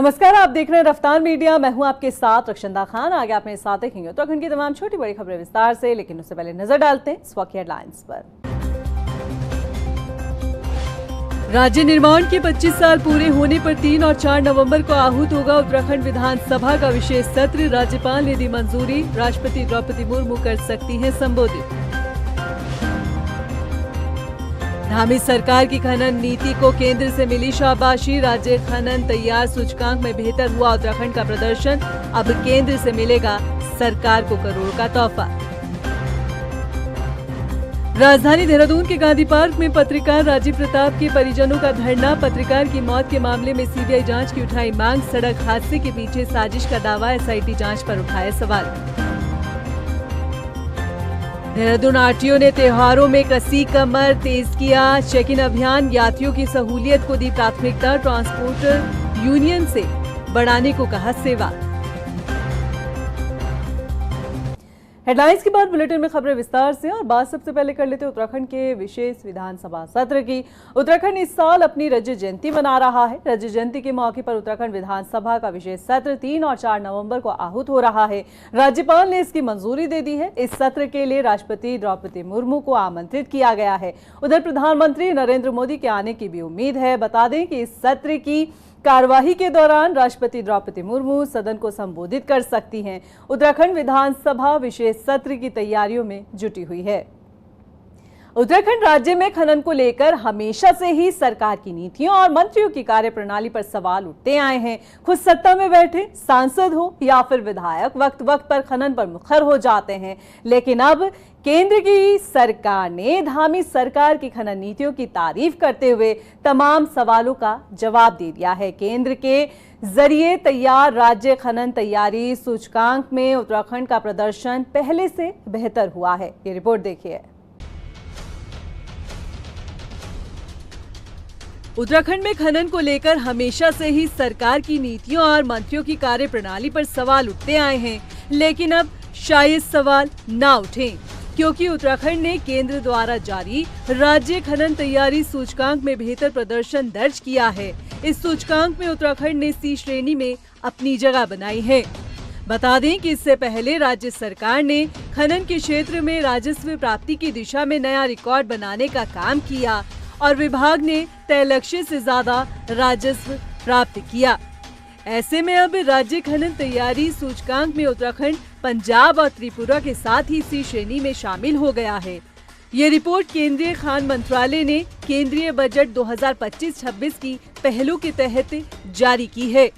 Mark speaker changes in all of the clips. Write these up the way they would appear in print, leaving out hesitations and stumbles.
Speaker 1: नमस्कार, आप देख रहे हैं रफ्तार मीडिया। मैं हूं आपके साथ रक्षंदा खान। आगे आप मेरे साथ देखेंगे उत्तराखंड की तमाम छोटी बड़ी खबरें विस्तार से, लेकिन उससे पहले नजर डालते हैं स्वकीय हेडलाइंस पर। राज्य निर्माण के 25 साल पूरे होने पर 3 और 4 नवंबर को आहूत होगा उत्तराखंड विधानसभा का विशेष सत्र। राज्यपाल ने दी मंजूरी, राष्ट्रपति द्रौपदी मुर्मू कर सकती हैं संबोधित। धामी सरकार की खनन नीति को केंद्र से मिली शाबाशी। राज्य खनन तैयार सूचकांक में बेहतर हुआ उत्तराखंड का प्रदर्शन। अब केंद्र से मिलेगा सरकार को करोड़ों का तोहफा। राजधानी देहरादून के गांधी पार्क में पत्रकार राजीव प्रताप के परिजनों का धरना। पत्रकार की मौत के मामले में सीबीआई जांच की उठाई मांग। सड़क हादसे के पीछे साजिश का दावा, एसआईटी जांच पर उठाए सवाल। देहरादून आरटीओ ने त्योहारों में कसी कमर, तेज किया चेक इन अभियान। यात्रियों की सहूलियत को दी प्राथमिकता। ट्रांसपोर्टर यूनियन से बढ़ाने को कहा सेवा। हेडलाइंस के बाद बुलेटिन में खबरें विस्तार से, और बात सबसे पहले कर लेते हैं उत्तराखंड के विशेष विधानसभा सत्र की। उत्तराखंड इस साल अपनी रजत जयंती मना रहा है। रजत जयंती के मौके पर उत्तराखंड विधानसभा का विशेष सत्र 3 और 4 नवंबर को आहूत हो रहा है। राज्यपाल ने इसकी मंजूरी दे दी है। इस सत्र के लिए राष्ट्रपति द्रौपदी मुर्मू को आमंत्रित किया गया है। उधर प्रधानमंत्री नरेंद्र मोदी के आने की भी उम्मीद है। बता दें कि इस सत्र की कार्यवाही के दौरान राष्ट्रपति द्रौपदी मुर्मू सदन को संबोधित कर सकती हैं। उत्तराखंड विधानसभा विशेष सत्र की तैयारियों में जुटी हुई है। उत्तराखंड राज्य में खनन को लेकर हमेशा से ही सरकार की नीतियों और मंत्रियों की कार्यप्रणाली पर सवाल उठते आए हैं। खुद सत्ता में बैठे सांसद हो या फिर विधायक वक्त वक्त पर खनन पर मुखर हो जाते हैं, लेकिन अब केंद्र की सरकार ने धामी सरकार की खनन नीतियों की तारीफ करते हुए तमाम सवालों का जवाब दे दिया है। केंद्र के जरिए तैयार राज्य खनन तैयारी सूचकांक में उत्तराखंड का प्रदर्शन पहले से बेहतर हुआ है। ये रिपोर्ट देखिए। उत्तराखंड में खनन को लेकर हमेशा से ही सरकार की नीतियों और मंत्रियों की कार्यप्रणाली पर सवाल उठते आए हैं, लेकिन अब शायद सवाल ना उठें, क्योंकि उत्तराखंड ने केंद्र द्वारा जारी राज्य खनन तैयारी सूचकांक में बेहतर प्रदर्शन दर्ज किया है। इस सूचकांक में उत्तराखंड ने सी श्रेणी में अपनी जगह बनाई है। बता दें कि इससे पहले राज्य सरकार ने खनन के क्षेत्र में राजस्व प्राप्ति की दिशा में नया रिकॉर्ड बनाने का काम किया और विभाग ने तय लक्ष्य से ज्यादा राजस्व प्राप्त किया। ऐसे में अब राज्य खनन तैयारी सूचकांक में उत्तराखंड पंजाब और त्रिपुरा के साथ ही इसी श्रेणी में शामिल हो गया है। ये रिपोर्ट केंद्रीय खान मंत्रालय ने केंद्रीय बजट 2025-26 की पहलों के तहत जारी की है।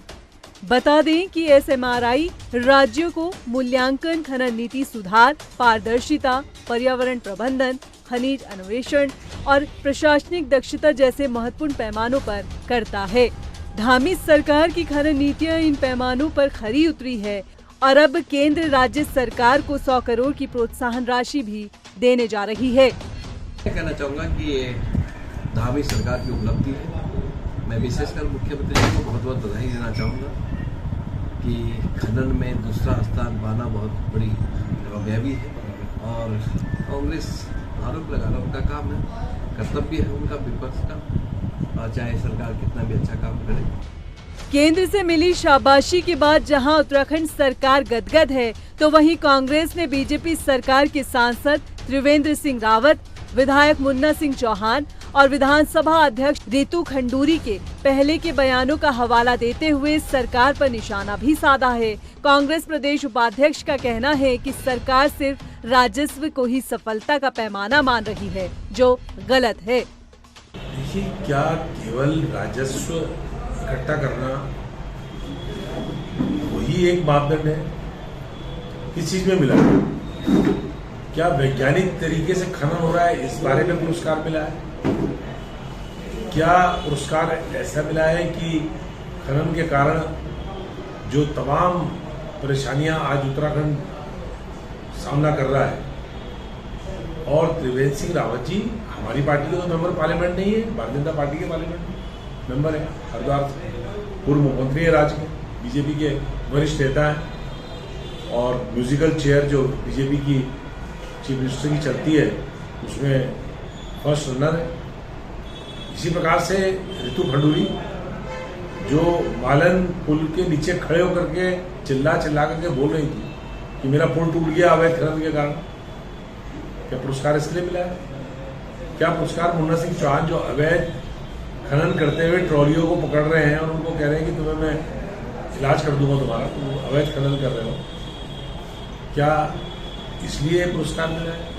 Speaker 1: बता दें कि एसएमआरआई राज्यों को मूल्यांकन, खनन नीति सुधार, पारदर्शिता, पर्यावरण प्रबंधन, खनिज अन्वेषण और प्रशासनिक दक्षता जैसे महत्वपूर्ण पैमानों पर करता है। धामी सरकार की खनन नीतियां इन पैमानों पर खरी उतरी है और अब केंद्र राज्य सरकार को 100 करोड़ की प्रोत्साहन राशि भी देने जा रही है।
Speaker 2: मैं कहना चाहूँगा कि ये धामी सरकार की उपलब्धि है। मैं विशेषकर मुख्यमंत्री जी को बहुत बहुत बधाई देना चाहूँगा कि खनन में दूसरा स्थान पाना बहुत बड़ी कामयाबी है, और कांग्रेस आरोप लगाना उनका काम है, कर्तव्य है उनका विपक्ष का, और चाहे सरकार कितना भी अच्छा काम करे।
Speaker 1: केंद्र से मिली शाबाशी के बाद जहां उत्तराखंड सरकार गदगद है, तो वहीं कांग्रेस ने बीजेपी सरकार के सांसद त्रिवेंद्र सिंह रावत, विधायक मुन्ना सिंह चौहान और विधानसभा अध्यक्ष रितु खंडूरी के पहले के बयानों का हवाला देते हुए सरकार पर निशाना भी साधा है। कांग्रेस प्रदेश उपाध्यक्ष का कहना है कि सरकार सिर्फ राजस्व को ही सफलता का पैमाना मान रही है, जो गलत है।
Speaker 3: देखिए, क्या केवल राजस्व इकट्ठा करना वही एक मापदंड है? किस चीज में मिला? क्या वैज्ञानिक तरीके से खनन हो रहा है, इस बारे में पुरस्कार मिला है? क्या पुरस्कार ऐसा मिला है कि खनन के कारण जो तमाम परेशानियां आज उत्तराखंड सामना कर रहा है, और त्रिवेंद्र सिंह रावत जी हमारी पार्टी के तो मेंबर पार्लियामेंट नहीं है, भारतीय जनता पार्टी के पार्लियामेंट मेंबर है, हरिद्वार से पूर्व मुख्यमंत्री है राज्य के, बीजेपी के वरिष्ठ नेता है, और म्यूजिकल चेयर जो बीजेपी की चीफ मिनिस्टर की चलती है उसमें फर्स्ट रनर है। इसी प्रकार से रितु खंडूरी जो मालन पुल के नीचे खड़े होकर के चिल्ला करके बोल रही थी कि मेरा पुल टूट गया अवैध खनन के कारण, क्या पुरस्कार इसलिए मिला है? क्या पुरस्कार मुन्ना सिंह चौहान जो अवैध खनन करते हुए ट्रॉलियों को पकड़ रहे हैं और उनको कह रहे हैं कि तुम्हें मैं इलाज कर दूंगा तुम्हारा, तुम अवैध खनन कर रहे हो, क्या इसलिए पुरस्कार मिला है?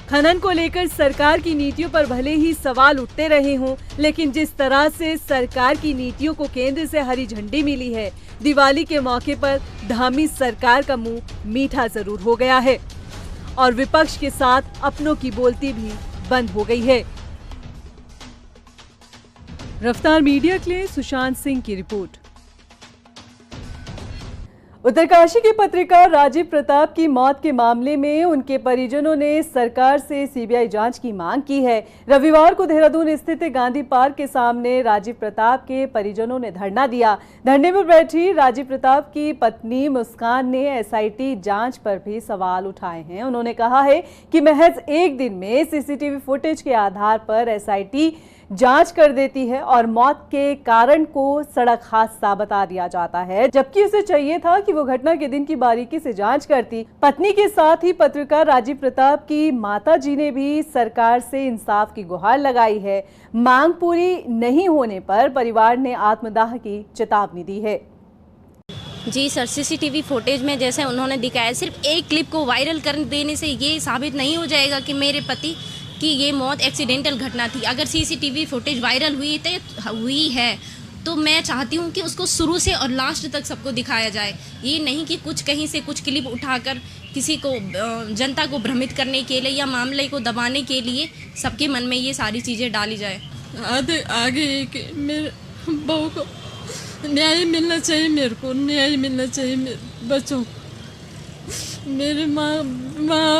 Speaker 1: खनन को लेकर सरकार की नीतियों पर भले ही सवाल उठते रहे हों, लेकिन जिस तरह से सरकार की नीतियों को केंद्र से हरी झंडी मिली है, दिवाली के मौके पर धामी सरकार का मुंह मीठा जरूर हो गया है और विपक्ष के साथ अपनों की बोलती भी बंद हो गई है। रफ्तार मीडिया के लिए सुशांत सिंह की रिपोर्ट। उत्तरकाशी के पत्रकार राजीव प्रताप की मौत के मामले में उनके परिजनों ने सरकार से सीबीआई जांच की मांग की है। रविवार को देहरादून स्थित गांधी पार्क के सामने राजीव प्रताप के परिजनों ने धरना दिया। धरने पर बैठी राजीव प्रताप की पत्नी मुस्कान ने एसआईटी जांच पर भी सवाल उठाए हैं। उन्होंने कहा है कि महज एक दिन में सीसीटीवी फुटेज के आधार पर एसआईटी जांच कर देती है और मौत के कारण को सड़क हादसा बता दिया जाता है, जबकि उसे चाहिए था कि वो घटना के दिन की बारीकी से जांच करती। पत्नी के साथ ही पत्रकार राजीव प्रताप की माताजी ने भी सरकार से इंसाफ की गुहार लगाई है। मांग पूरी नहीं होने पर परिवार ने आत्मदाह की चेतावनी दी है।
Speaker 4: जी सर, सीसीटीवी फुटेज में जैसे उन्होंने दिखाया, सिर्फ एक क्लिप को वायरल कर देने से ये साबित नहीं हो जाएगा कि मेरे पति कि ये मौत एक्सीडेंटल घटना थी। अगर सीसीटीवी फुटेज वायरल हुई है तो मैं चाहती हूँ कि उसको शुरू से और लास्ट तक सबको दिखाया जाए। ये नहीं कि कुछ कहीं से कुछ क्लिप उठाकर किसी को, जनता को भ्रमित करने के लिए या मामले को दबाने के लिए सबके मन में ये सारी चीज़ें डाली जाए।
Speaker 5: आगे कि मेरे बहू को न्याय मिलना चाहिए, मेरे को न्याय मिलना चाहिए, मेरे बच्चों को। मेरे माँ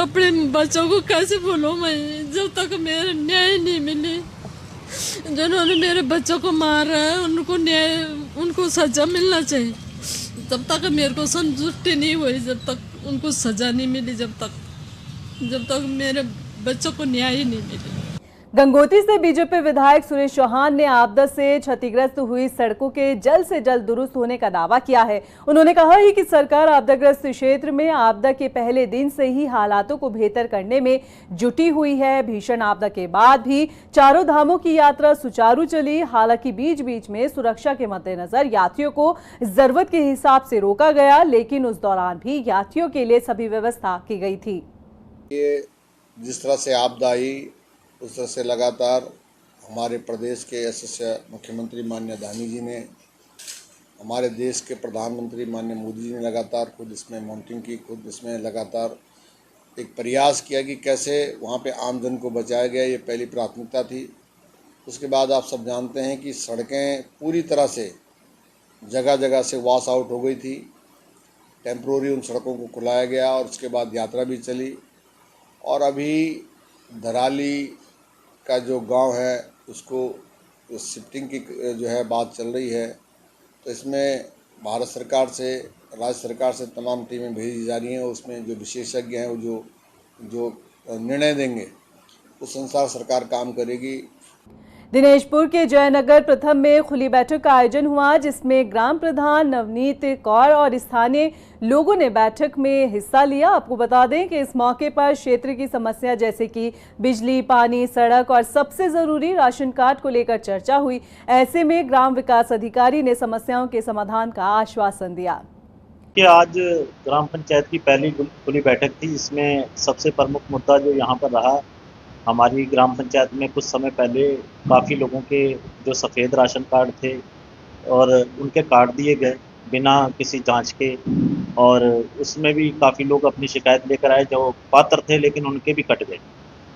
Speaker 5: अपने बच्चों को कैसे भूलूं मैं, जब तक मेरे न्याय नहीं मिली। जिन्होंने मेरे बच्चों को मारा है उनको न्याय, उनको सजा मिलना चाहिए। जब तक मेरे को संतुष्टि नहीं हुई, जब तक उनको सजा नहीं मिली, जब तक मेरे बच्चों को न्याय नहीं मिली।
Speaker 1: गंगोत्री से बीजेपी विधायक सुरेश चौहान ने आपदा से क्षतिग्रस्त हुई सड़कों के जल्द से जल्द दुरुस्त होने का दावा किया है। उन्होंने कहा है कि सरकार आपदाग्रस्त क्षेत्र में आपदा के पहले दिन से ही हालातों को बेहतर करने में जुटी हुई है। भीषण आपदा के बाद भी चारों धामों की यात्रा सुचारू चली। हालांकि बीच बीच में सुरक्षा के मद्देनजर यात्रियों को जरूरत के हिसाब से रोका गया, लेकिन उस दौरान भी यात्रियों के लिए सभी व्यवस्था की गई थी।
Speaker 6: ये जिस तरह से आपदा आई उस तरह से लगातार हमारे प्रदेश के यशस्वी मुख्यमंत्री माननीय धामी जी ने, हमारे देश के प्रधानमंत्री माननीय मोदी जी ने लगातार खुद इसमें मॉनिटरिंग की, खुद इसमें लगातार एक प्रयास किया कि कैसे वहाँ पे आमजन को बचाया गया। ये पहली प्राथमिकता थी। उसके बाद आप सब जानते हैं कि सड़कें पूरी तरह से जगह जगह से वॉश आउट हो गई थी। टेम्प्रोरी उन सड़कों को खुलाया गया और उसके बाद यात्रा भी चली। और अभी धराली का जो गांव है उसको शिफ्टिंग की जो है बात चल रही है, तो इसमें भारत सरकार से, राज्य सरकार से तमाम टीमें भेजी जा रही हैं। उसमें जो विशेषज्ञ हैं वो जो निर्णय देंगे उस अनुसार सरकार काम करेगी।
Speaker 1: दिनेशपुर के जयनगर प्रथम में खुली बैठक का आयोजन हुआ, जिसमें ग्राम प्रधान नवनीत कौर और स्थानीय लोगों ने बैठक में हिस्सा लिया। आपको बता दें कि इस मौके पर क्षेत्र की समस्या जैसे कि बिजली, पानी, सड़क और सबसे जरूरी राशन कार्ड को लेकर चर्चा हुई। ऐसे में ग्राम विकास अधिकारी ने समस्याओं के समाधान का आश्वासन दिया।
Speaker 7: कि आज ग्राम पंचायत की पहली खुली बैठक थी। इसमें सबसे प्रमुख मुद्दा जो यहाँ पर रहा, हमारी ग्राम पंचायत में कुछ समय पहले काफ़ी लोगों के जो सफ़ेद राशन कार्ड थे और उनके कार्ड दिए गए बिना किसी जांच के, और उसमें भी काफ़ी लोग अपनी शिकायत लेकर आए जो पात्र थे लेकिन उनके भी कट गए।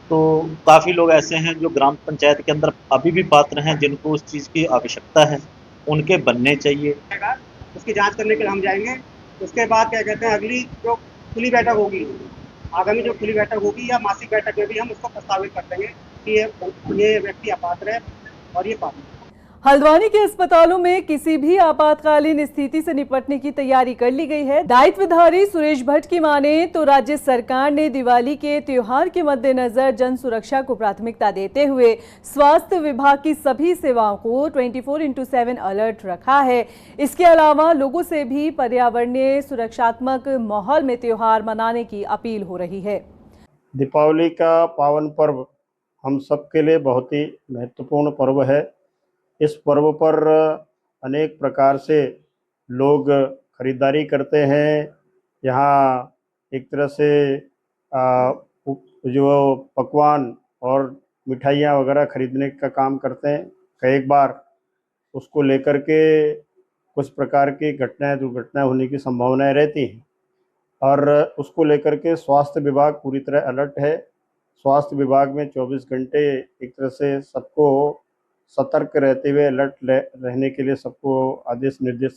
Speaker 7: तो काफ़ी लोग ऐसे हैं जो ग्राम पंचायत के अंदर अभी भी पात्र हैं, जिनको उस चीज़ की आवश्यकता है, उनके बनने चाहिए।
Speaker 8: उसकी जाँच करने के लिए हम जाएंगे। उसके बाद क्या कहते हैं, अगली जो खुली बैठक होगी, आगामी जो खुली बैठक होगी या मासिक बैठक में भी हम उसको प्रस्तावित कर देंगे कि ये व्यक्ति अपात्र है और ये पात्र।
Speaker 1: हल्द्वानी के अस्पतालों में किसी भी आपातकालीन स्थिति से निपटने की तैयारी कर ली गई है। दायित्वधारी सुरेश भट्ट की माने तो राज्य सरकार ने दिवाली के त्योहार के मद्देनजर जन सुरक्षा को प्राथमिकता देते हुए स्वास्थ्य विभाग की सभी सेवाओं को 24/7 अलर्ट रखा है। इसके अलावा लोगों से भी पर्यावरणीय सुरक्षात्मक माहौल में त्योहार मनाने की अपील हो रही है।
Speaker 9: दीपावली का पावन पर्व हम सबके लिए बहुत ही महत्वपूर्ण पर्व है। इस पर्व पर अनेक प्रकार से लोग खरीदारी करते हैं। यहाँ एक तरह से जो पकवान और मिठाइयाँ वगैरह खरीदने का काम करते हैं। कई बार उसको लेकर के कुछ प्रकार की दुर्घटनाएं होने की संभावनाएं रहती हैं और उसको लेकर के स्वास्थ्य विभाग पूरी तरह अलर्ट है। स्वास्थ्य विभाग में 24 घंटे एक तरह से सबको सतर्क रहते हुए अलर्ट रहने के लिए सबको आदेश निर्देश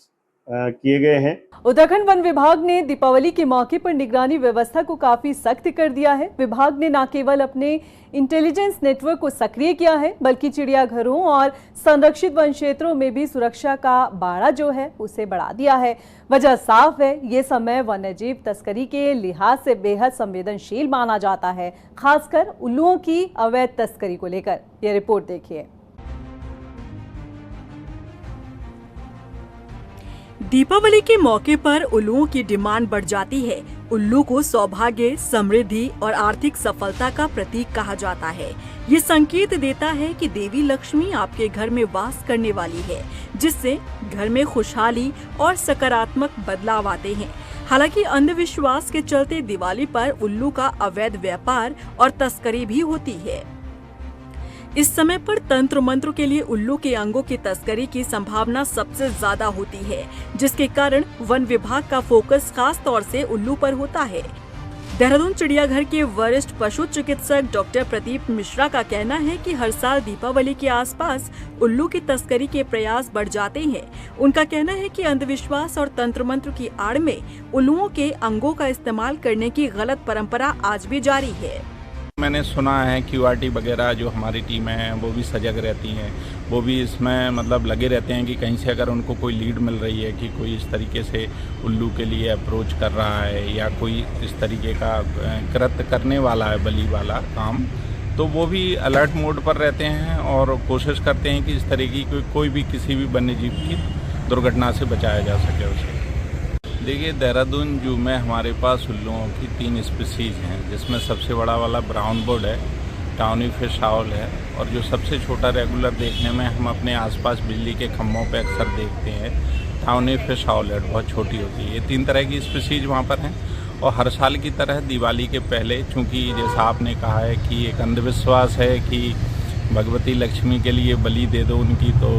Speaker 9: किए गए हैं।
Speaker 1: उत्तराखंड वन विभाग ने दीपावली के मौके पर निगरानी व्यवस्था को काफी सख्त कर दिया है। विभाग ने न केवल अपने इंटेलिजेंस नेटवर्क को सक्रिय किया है बल्कि चिड़ियाघरों और संरक्षित वन क्षेत्रों में भी सुरक्षा का बाड़ा जो है उसे बढ़ा दिया है। वजह साफ है, ये समय वन्यजीव तस्करी के लिहाज से बेहद संवेदनशील माना जाता है, खासकर उल्लुओं की अवैध तस्करी को लेकर। ये रिपोर्ट देखिए। दीपावली के मौके पर उल्लुओं की डिमांड बढ़ जाती है। उल्लू को सौभाग्य, समृद्धि और आर्थिक सफलता का प्रतीक कहा जाता है। ये संकेत देता है कि देवी लक्ष्मी आपके घर में वास करने वाली है, जिससे घर में खुशहाली और सकारात्मक बदलाव आते हैं। हालांकि अंधविश्वास के चलते दिवाली पर उल्लू का अवैध व्यापार और तस्करी भी होती है। इस समय पर तंत्र मंत्र के लिए उल्लू के अंगों की तस्करी की संभावना सबसे ज्यादा होती है, जिसके कारण वन विभाग का फोकस खास तौर से उल्लू पर होता है। देहरादून चिड़ियाघर के वरिष्ठ पशु चिकित्सक डॉक्टर प्रदीप मिश्रा का कहना है कि हर साल दीपावली के आसपास उल्लू की तस्करी के प्रयास बढ़ जाते हैं। उनका कहना है कि अंधविश्वास और तंत्र मंत्र की आड़ में उल्लुओं के अंगों का इस्तेमाल करने की गलत परंपरा आज भी जारी है।
Speaker 10: मैंने सुना है QRT वगैरह जो हमारी टीम है वो भी सजग रहती हैं, वो भी इसमें मतलब लगे रहते हैं कि कहीं से अगर उनको कोई लीड मिल रही है कि कोई इस तरीके से उल्लू के लिए अप्रोच कर रहा है या कोई इस तरीके का कृत्य करने वाला है, बलि वाला काम, तो वो भी अलर्ट मोड पर रहते हैं और कोशिश करते हैं कि इस तरीके की कोई भी किसी भी वन्यजीव की दुर्घटना से बचाया जा सके उसे। देखिए, देहरादून जू में हमारे पास उल्लुओं की 3 स्पीसीज हैं, जिसमें सबसे बड़ा वाला ब्राउन बोर्ड है, टाउनी फिश आउल है और जो सबसे छोटा रेगुलर देखने में हम अपने आसपास बिजली के खम्भों पे अक्सर देखते हैं, टाउनी फिश आउल है, बहुत छोटी होती है। ये 3 तरह की स्पीसीज वहाँ पर हैं और हर साल की तरह दिवाली के पहले, चूँकि जैसा आपने कहा है कि एक अंधविश्वास है कि भगवती लक्ष्मी के लिए बलि दे दो उनकी, तो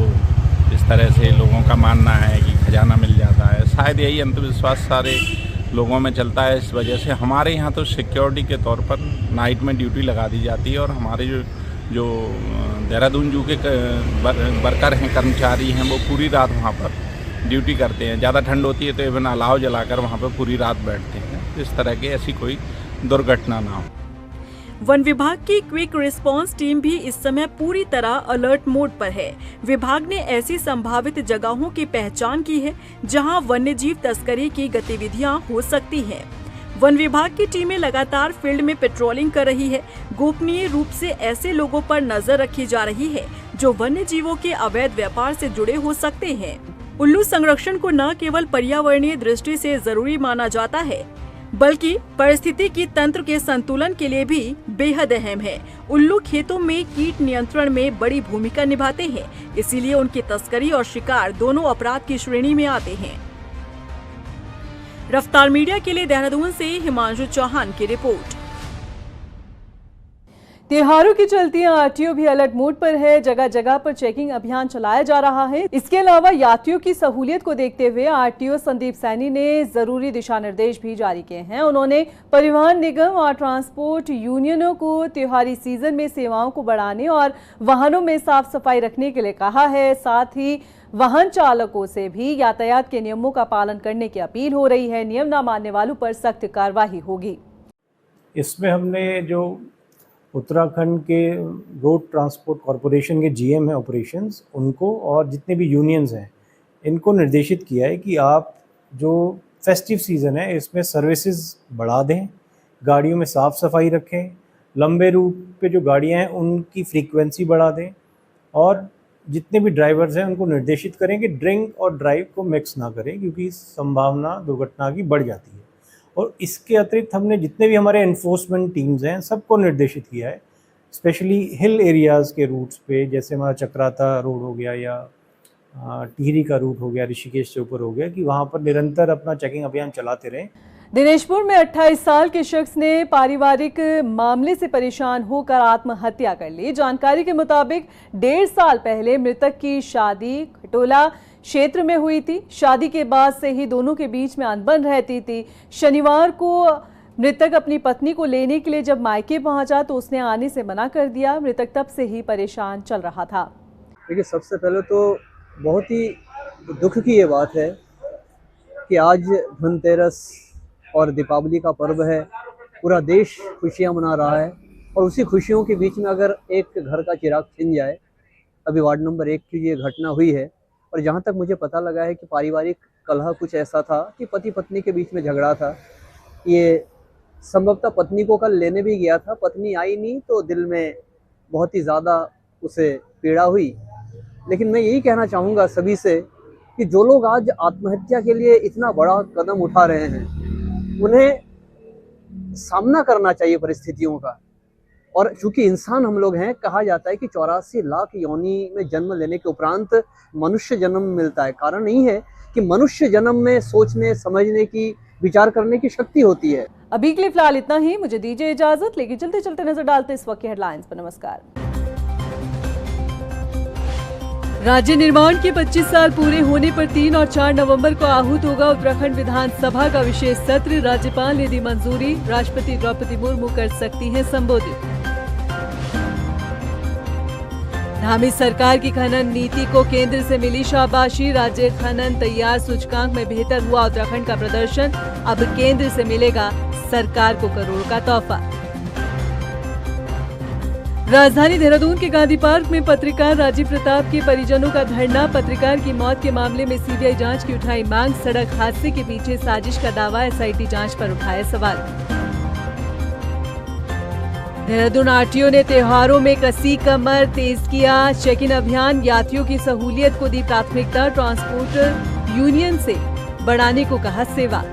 Speaker 10: इस तरह से लोगों का मानना है कि खजाना मिल जाता है। शायद यही अंधविश्वास सारे लोगों में चलता है। इस वजह से हमारे यहाँ तो सिक्योरिटी के तौर पर नाइट में ड्यूटी लगा दी जाती है और हमारे जो देहरादून जू के वर्कर हैं, कर्मचारी हैं, वो पूरी रात वहाँ पर ड्यूटी करते हैं। ज़्यादा ठंड होती है तो इवन अलाव जलाकर वहाँ पर पूरी रात बैठते हैं, इस तरह की ऐसी कोई दुर्घटना ना हो।
Speaker 1: वन विभाग की क्विक रिस्पांस टीम भी इस समय पूरी तरह अलर्ट मोड पर है। विभाग ने ऐसी संभावित जगहों की पहचान की है जहां वन्यजीव तस्करी की गतिविधियां हो सकती हैं। वन विभाग की टीमें लगातार फील्ड में पेट्रोलिंग कर रही है। गोपनीय रूप से ऐसे लोगों पर नजर रखी जा रही है जो वन्य जीवों के अवैध व्यापार से जुड़े हो सकते हैं। उल्लू संरक्षण को न केवल पर्यावरणीय दृष्टि से जरूरी माना जाता है बल्कि पारिस्थितिकी तंत्र के संतुलन के लिए भी बेहद अहम है। उल्लू खेतों में कीट नियंत्रण में बड़ी भूमिका निभाते हैं, इसीलिए उनकी तस्करी और शिकार दोनों अपराध की श्रेणी में आते हैं। रफ्तार मीडिया के लिए देहरादून से हिमांशु चौहान की रिपोर्ट। त्योहारों के चलते आरटीओ भी अलर्ट मोड पर है। जगह जगह पर चेकिंग अभियान चलाया जा रहा है। इसके अलावा यात्रियों की सहूलियत को देखते हुए आरटीओ संदीप सैनी ने जरूरी दिशा निर्देश भी जारी किए हैं। उन्होंने परिवहन निगम और ट्रांसपोर्ट यूनियनों को त्योहारी सीजन में सेवाओं को बढ़ाने और वाहनों में साफ सफाई रखने के लिए कहा है। साथ ही वाहन चालकों से भी यातायात के नियमों का पालन करने की अपील हो रही है। नियम न मानने वालों पर सख्त कार्रवाई होगी।
Speaker 9: इसमें हमने जो
Speaker 11: उत्तराखंड के रोड ट्रांसपोर्ट कॉरपोरेशन के जीएम हैं ऑपरेशंस, उनको और जितने भी यूनियंस हैं इनको निर्देशित किया है कि आप जो फेस्टिव सीज़न है इसमें सर्विसेज बढ़ा दें, गाड़ियों में साफ़ सफाई रखें, लंबे रूट पे जो गाड़ियां हैं उनकी फ्रीक्वेंसी बढ़ा दें और जितने भी ड्राइवर्स हैं उनको निर्देशित करें कि ड्रिंक और ड्राइव को मिक्स ना करें, क्योंकि संभावना दुर्घटना की बढ़ जाती है। और इसके अतिरिक्त हमने जितने भी हमारे एनफोर्समेंट टीम्स हैं सबको निर्देशित किया है, स्पेशली हिल एरियाज़ के रूट्स पे, जैसे हमारा चक्राता रोड हो गया या टिहरी का रूट हो गया, ऋषिकेश से ऊपर हो गया, कि वहाँ पर निरंतर अपना चेकिंग अभियान चलाते रहें।
Speaker 1: दिनेशपुर में 28 साल के शख्स ने पारिवारिक मामले से परेशान होकर आत्महत्या कर ली। जानकारी के मुताबिक 1.5 साल पहले मृतक की शादी खटोला क्षेत्र में हुई थी। शादी के बाद से ही दोनों के बीच में अनबन रहती थी। शनिवार को मृतक अपनी पत्नी को लेने के लिए जब मायके पहुंचा तो उसने आने से मना कर दिया। मृतक तब से ही परेशान चल रहा था।
Speaker 12: देखिए, सबसे पहले तो बहुत ही दुख की ये बात है कि आज धनतेरस और दीपावली का पर्व है, पूरा देश खुशियां मना रहा है और उसी खुशियों के बीच में अगर एक घर का चिराग छिन जाए। अभी वार्ड नंबर 1 की ये घटना हुई है और जहां तक मुझे पता लगा है कि पारिवारिक कलह कुछ ऐसा था कि पति पत्नी के बीच में झगड़ा था। ये संभवतः पत्नी को कल लेने भी गया था, पत्नी आई नहीं तो दिल में बहुत ही ज़्यादा उसे पीड़ा हुई। लेकिन मैं यही कहना चाहूँगा सभी से कि जो लोग आज आत्महत्या के लिए इतना बड़ा कदम उठा रहे हैं, उन्हें सामना करना चाहिए परिस्थितियों का। और चूंकि इंसान हम लोग हैं, कहा जाता है कि 84 लाख योनि में जन्म लेने के उपरांत मनुष्य जन्म मिलता है। कारण यही है कि मनुष्य जन्म में सोचने, समझने की, विचार करने की शक्ति होती है।
Speaker 1: अभी के लिए फिलहाल इतना ही, मुझे दीजिए इजाजत। लेकिन चलते चलते नजर डालते इस वक्त की हेडलाइंस पर। नमस्कार। राज्य निर्माण के 25 साल पूरे होने पर 3 और 4 नवंबर को आहूत होगा उत्तराखंड विधानसभा का विशेष सत्र। राज्यपाल ने दी मंजूरी, राष्ट्रपति द्रौपदी मुर्मू कर सकती हैं संबोधित। धामी सरकार की खनन नीति को केंद्र से मिली शाबाशी। राज्य खनन तैयार सूचकांक में बेहतर हुआ उत्तराखंड का प्रदर्शन। अब केंद्र से मिलेगा सरकार को करोड़ का तोहफा। राजधानी देहरादून के गांधी पार्क में पत्रकार राजीव प्रताप के परिजनों का धरना। पत्रकार की मौत के मामले में सीबीआई जांच की उठाई मांग। सड़क हादसे के पीछे साजिश का दावा, एसआईटी जांच पर उठाया सवाल। देहरादून आरटीओ ने त्योहारों में कसी कमर तेज किया। चेक इन अभियान, यात्रियों की सहूलियत को दी प्राथमिकता। ट्रांसपोर्टर यूनियन से बढ़ाने को कहा सेवा।